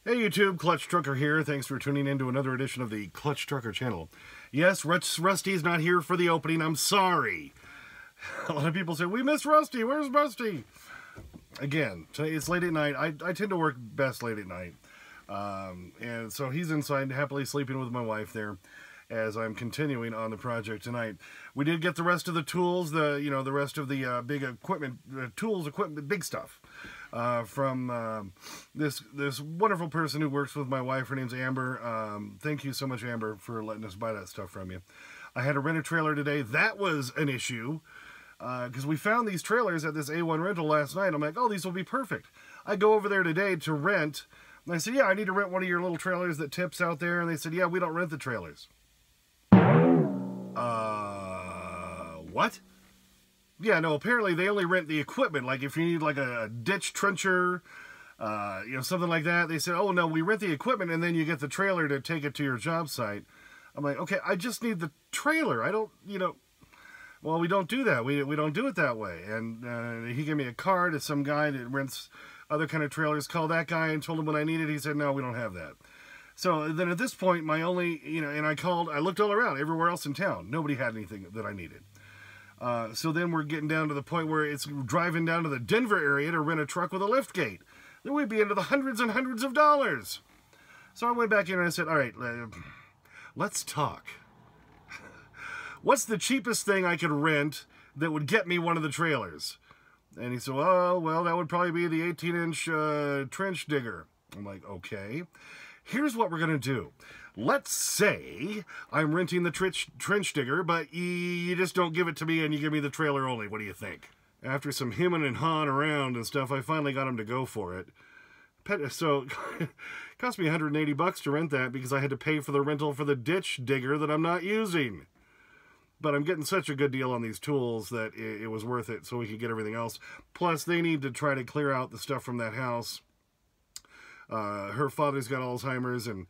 Hey YouTube, Clutch Trucker here. Thanks for tuning in to another edition of the Clutch Trucker channel. Yes, Rusty's not here for the opening. I'm sorry. A lot of people say, we miss Rusty. Where's Rusty? Again, it's late at night. I tend to work best late at night. And so he's inside happily sleeping with my wife there as I'm continuing on the project tonight. We did get the rest of the tools, the rest of the big equipment, equipment, big stuff. From this wonderful person who works with my wife. Her name's Amber. Thank you so much, Amber, for letting us buy that stuff from you. I had to rent a trailer today. That was an issue because we found these trailers at this A1 rental last night. I'm like, oh, these will be perfect. I go over there today to rent. And I said, yeah, I need to rent one of your little trailers that tips out there. And they said, yeah, we don't rent the trailers. What? Yeah, no, apparently they only rent the equipment. Like if you need like a ditch trencher, something like that. They said, oh no, we rent the equipment and then you get the trailer to take it to your job site. I'm like, okay, I just need the trailer. I don't, well, we don't do that. We don't do it that way. And he gave me a card to some guy that rents other kind of trailers. Called that guy and told him what I needed. He said, no, we don't have that. So then at this point, my only, and I looked all around, everywhere else in town. Nobody had anything that I needed. So then we're getting down to the point where it's driving down to the Denver area to rent a truck with a lift gate. Then we'd be into the hundreds and hundreds of dollars. So I went back in and I said, all right, let's talk. What's the cheapest thing I could rent that would get me one of the trailers? And he said, oh, well, that would probably be the 18-inch trench digger. I'm like, okay. Here's what we're going to do. Let's say I'm renting the trench digger, but you just don't give it to me and you give me the trailer only. What do you think? After some hemming and hawing around and stuff, I finally got him to go for it. So it cost me $180 to rent that because I had to pay for the rental for the ditch digger that I'm not using. But I'm getting such a good deal on these tools that it was worth it so we could get everything else. Plus, they need to try to clear out the stuff from that house. Her father's got Alzheimer's, and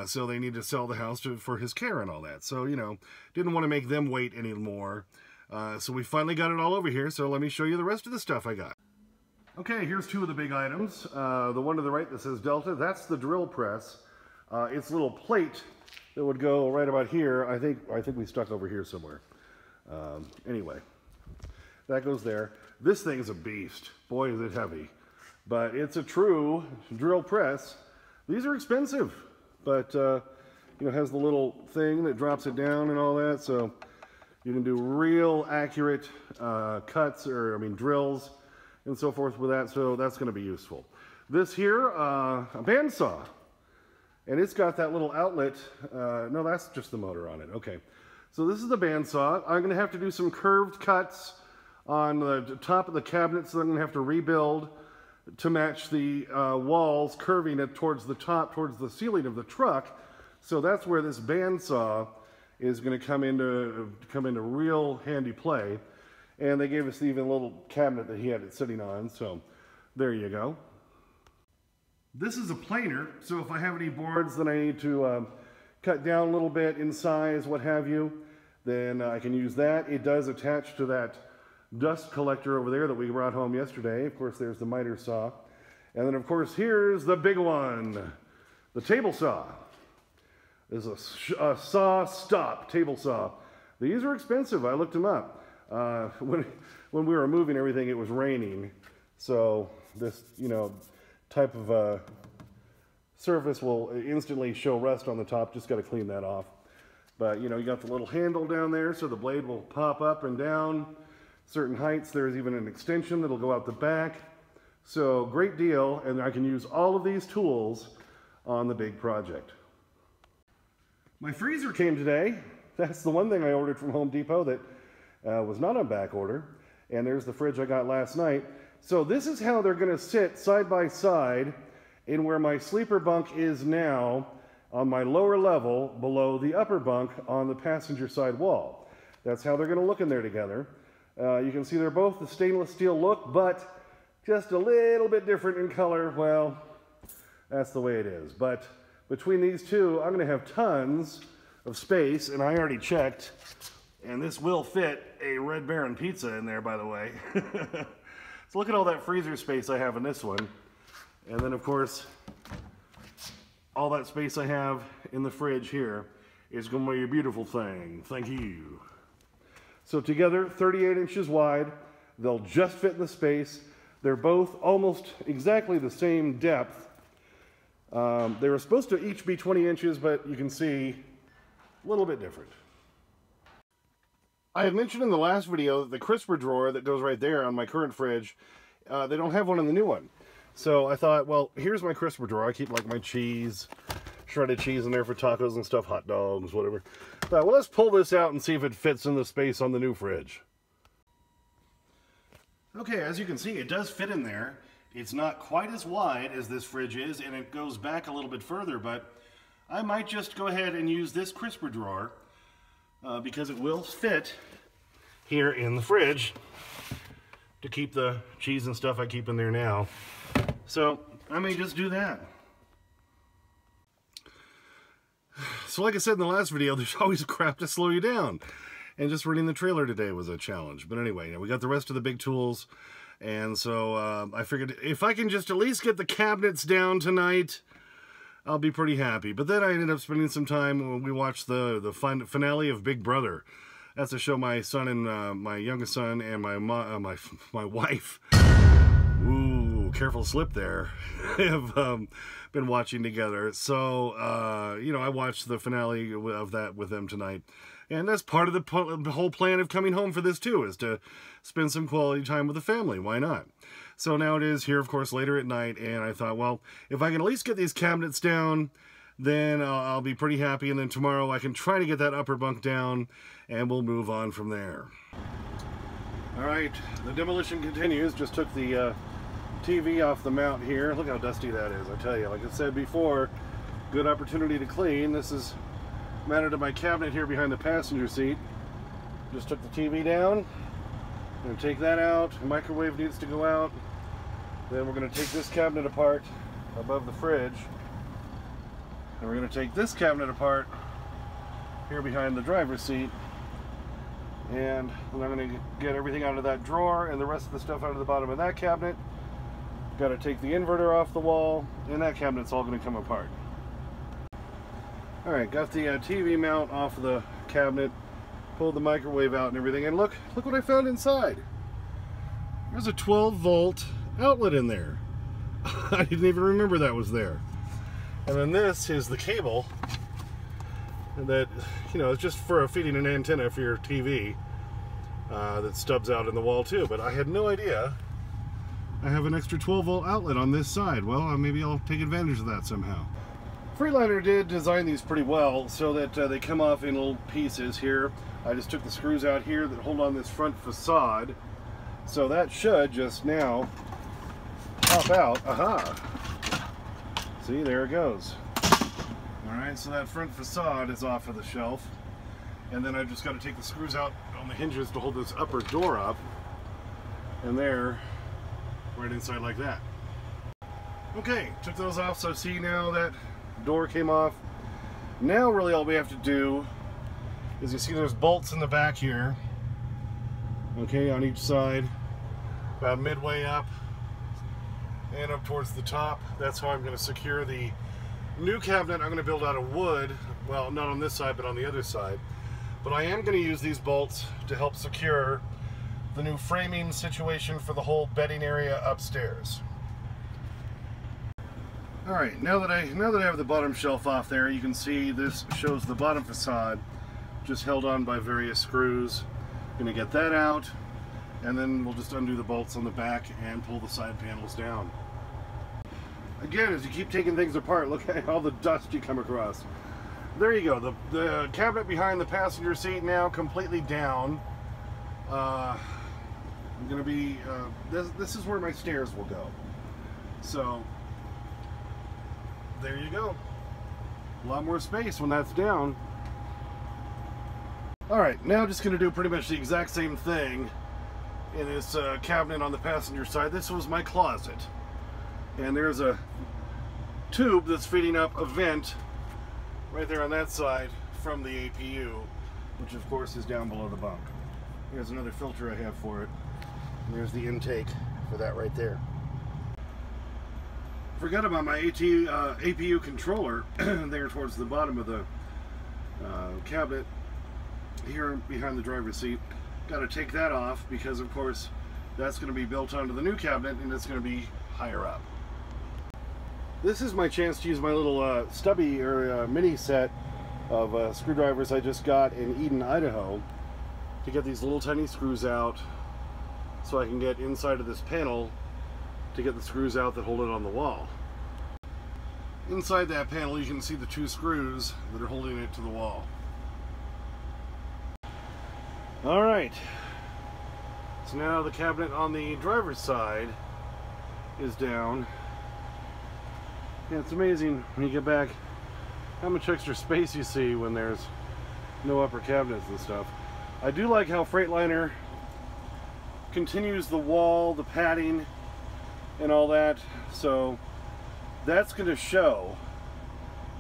so they need to sell the house for his care and all that. So, didn't want to make them wait anymore. So we finally got it all over here. So let me show you the rest of the stuff I got. Okay, here's two of the big items. The one to the right that says Delta, that's the drill press. It's a little plate that would go right about here. I think we stuck over here somewhere. Anyway, that goes there. This thing's a beast. Boy, is it heavy. But it's a true drill press. These are expensive, but it has the little thing that drops it down and all that, so you can do real accurate cuts, or drills and so forth with that, so that's going to be useful. This here, a bandsaw, and it's got that little outlet. No, that's just the motor on it. Okay, so this is the bandsaw. I'm going to have to do some curved cuts on the top of the cabinet, so I'm going to have to rebuild to match the walls, curving it towards the top, towards the ceiling of the truck. So that's where this bandsaw is going to come into real handy play. And they gave us even a little cabinet that he had it sitting on. So there you go. This is a planer. So if I have any boards that I need to cut down a little bit in size, what have you, then I can use that. It does attach to that dust collector over there that we brought home yesterday. Of course, there's the miter saw. And then, of course, here's the big one, the table saw. This is a saw stop table saw. These are expensive. I looked them up. When we were moving everything, it was raining. So this, type of surface will instantly show rust on the top. Just got to clean that off. But, you got the little handle down there so the blade will pop up and down. Certain heights, there's even an extension that'll go out the back. So great deal, and I can use all of these tools on the big project. My freezer came today. That's the one thing I ordered from Home Depot that was not on back order. And there's the fridge I got last night. So this is how they're going to sit side by side in where my sleeper bunk is now on my lower level below the upper bunk on the passenger side wall. That's how they're going to look in there together. You can see they're both the stainless steel look, but just a little bit different in color. Well, that's the way it is. But between these two, I'm going to have tons of space, and I already checked, and this will fit a Red Baron pizza in there, by the way. So look at all that freezer space I have in this one. And then, of course, all that space I have in the fridge here is going to be a beautiful thing. Thank you. So together, 38 inches wide. They'll just fit in the space. They're both almost exactly the same depth. They were supposed to each be 20 inches, but you can see a little bit different. I had mentioned in the last video that the crisper drawer that goes right there on my current fridge, they don't have one in the new one. So I thought, well, here's my crisper drawer. I keep like my cheese, shredded cheese in there for tacos and stuff, hot dogs, whatever. But well, let's pull this out and see if it fits in the space on the new fridge. Okay, as you can see, it does fit in there. It's not quite as wide as this fridge is, and it goes back a little bit further, but I might just go ahead and use this crisper drawer because it will fit here in the fridge to keep the cheese and stuff I keep in there now. So I may just do that. So like I said in the last video, there's always crap to slow you down. And just running the trailer today was a challenge. But anyway, we got the rest of the big tools. And so I figured if I can just at least get the cabinets down tonight, I'll be pretty happy. But then I ended up spending some time when we watched the finale of Big Brother. That's a show my son and my youngest son and my wife, ooh, careful slip there, have been watching together. So, you know, I watched the finale of that with them tonight. And that's part of the whole plan of coming home for this too, is to spend some quality time with the family. Why not? So now it is here, of course, later at night, and I thought, well, if I can at least get these cabinets down, then I'll be pretty happy, and then tomorrow I can try to get that upper bunk down, and we'll move on from there. All right, the demolition continues. Just took the TV off the mount here. Look how dusty that is, I tell you. Like I said before, good opportunity to clean. This is mounted to my cabinet here behind the passenger seat. Just took the TV down. I'm going to take that out. The microwave needs to go out. Then we're going to take this cabinet apart above the fridge. And we're going to take this cabinet apart here behind the driver's seat. And then I'm going to get everything out of that drawer and the rest of the stuff out of the bottom of that cabinet. Got to take the inverter off the wall, and that cabinet's all going to come apart. Alright, got the TV mount off of the cabinet, pulled the microwave out and everything, and look what I found inside. There's a 12-volt outlet in there. I didn't even remember that was there. And then this is the cable that, you know, it's just for feeding an antenna for your TV that stubs out in the wall too, but I had no idea I have an extra 12-volt outlet on this side. Well, maybe I'll take advantage of that somehow. Freightliner did design these pretty well so that they come off in little pieces here. I just took the screws out here that hold on this front facade. So that should just now pop out. Aha! See, there it goes. Alright, so that front facade is off of the shelf. And then I just got to take the screws out on the hinges to hold this upper door up. And there, right inside like that. Okay, took those off, so see now that door came off. Now really all we have to do is, you see there's bolts in the back here, okay, on each side, about midway up and up towards the top. That's how I'm going to secure the new cabinet. I'm going to build out of wood, well, not on this side but on the other side, but I am going to use these bolts to help secure the new framing situation for the whole bedding area upstairs. Alright, now that I have the bottom shelf off there, you can see this shows the bottom facade just held on by various screws. I'm going to get that out, and then we'll just undo the bolts on the back and pull the side panels down. Again, as you keep taking things apart, look at all the dust you come across. There you go, the cabinet behind the passenger seat now completely down. I'm going to be, this is where my stairs will go. So there you go. A lot more space when that's down. Alright, now just going to do pretty much the exact same thing in this cabinet on the passenger side. This was my closet. And there's a tube that's feeding up a vent right there on that side from the APU, which of course is down below the bunk. Here's another filter I have for it. And there's the intake for that right there. Forgot about my APU controller there towards the bottom of the cabinet here behind the driver's seat. Got to take that off because, of course, that's going to be built onto the new cabinet and it's going to be higher up. This is my chance to use my little stubby or mini set of screwdrivers I just got in Eden, Idaho, to get these little tiny screws out so I can get inside of this panel to get the screws out that hold it on the wall. Inside that panel you can see the 2 screws that are holding it to the wall. Alright, so now the cabinet on the driver's side is down. Yeah, it's amazing when you get back how much extra space you see when there's no upper cabinets and stuff. I do like how Freightliner continues the wall, the padding, and all that, so that's going to show.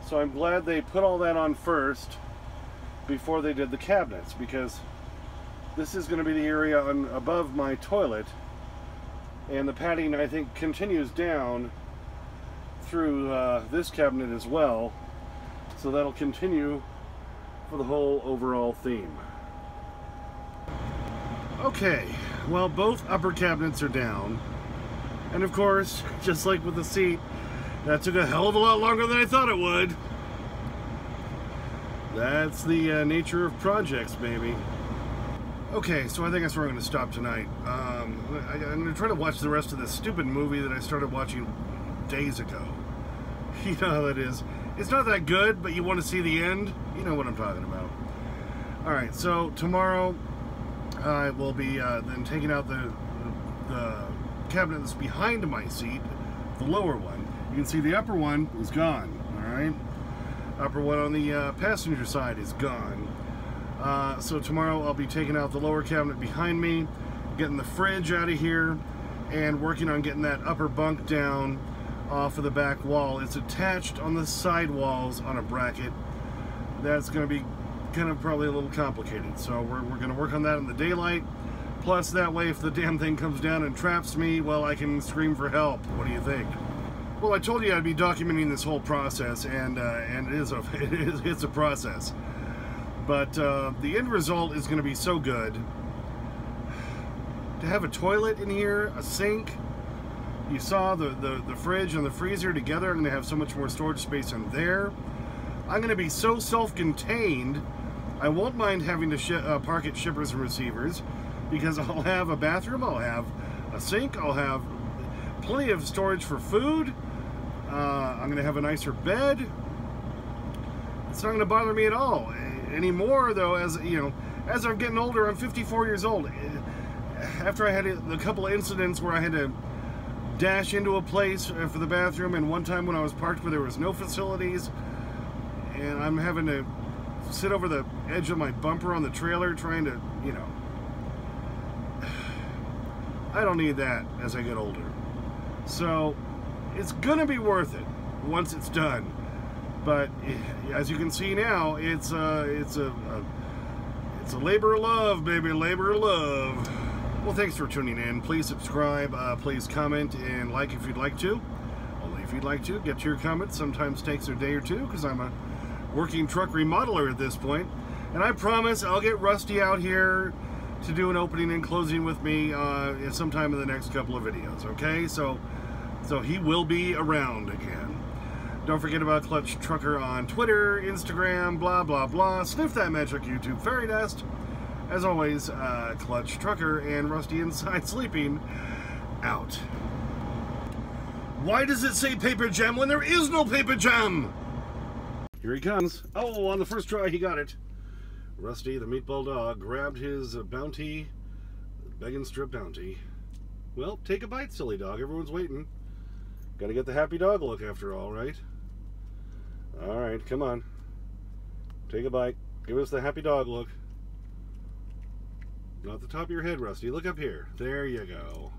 So I'm glad they put all that on first before they did the cabinets, because this is going to be the area above my toilet, and the padding, I think, continues down through this cabinet as well, so that'll continue for the whole overall theme. Okay, well, both upper cabinets are down, and of course, just like with the seat, that took a hell of a lot longer than I thought it would. That's the nature of projects, baby. Okay, so I think that's where I'm going to stop tonight. I'm going to try to watch the rest of this stupid movie that I started watching days ago. You know how that is. It's not that good, but you want to see the end. You know what I'm talking about. Alright, so tomorrow I will be then taking out the cabinet that's behind my seat, the lower one. You can see the upper one is gone, alright? Upper one on the passenger side is gone. So tomorrow I'll be taking out the lower cabinet behind me, getting the fridge out of here, and working on getting that upper bunk down off of the back wall. It's attached on the side walls on a bracket. That's going to be kind of probably a little complicated. So we're going to work on that in the daylight. Plus that way, if the damn thing comes down and traps me, well, I can scream for help. What do you think? Well, I told you I'd be documenting this whole process, and it's a process. But the end result is going to be so good. To have a toilet in here, a sink. You saw the fridge and the freezer together. I'm going to have so much more storage space in there. I'm going to be so self-contained, I won't mind having to park at shippers and receivers, because I'll have a bathroom, I'll have a sink, I'll have plenty of storage for food. I'm going to have a nicer bed. It's not going to bother me at all anymore, though. As you know, as I'm getting older, I'm 54 years old. After I had a couple of incidents where I had to dash into a place for the bathroom, and one time when I was parked where there was no facilities, and I'm having to sit over the edge of my bumper on the trailer trying to, you know, I don't need that as I get older. So it's gonna be worth it once it's done. But as you can see now, it's a labor of love, baby, labor of love. Well, thanks for tuning in. Please subscribe, please comment and like if you'd like to. Only if you'd like to. Get to your comments. Sometimes takes a day or two because I'm a working truck remodeler at this point. And I promise I'll get Rusty out here to do an opening and closing with me sometime in the next couple of videos, okay? So he will be around again. Don't forget about Clutch Trucker on Twitter, Instagram, blah, blah, blah. Sniff that magic YouTube fairy dust. As always, Clutch Trucker and Rusty Inside Sleeping out. Why does it say paper jam when there is no paper jam? Here he comes. Oh, on the first try, he got it. Rusty, the meatball dog, grabbed his bounty, begging strip bounty. Well, take a bite, silly dog. Everyone's waiting. Gotta get the happy dog look after all, right? Alright, come on. Take a bite. Give us the happy dog look. Not the top of your head, Rusty. Look up here. There you go.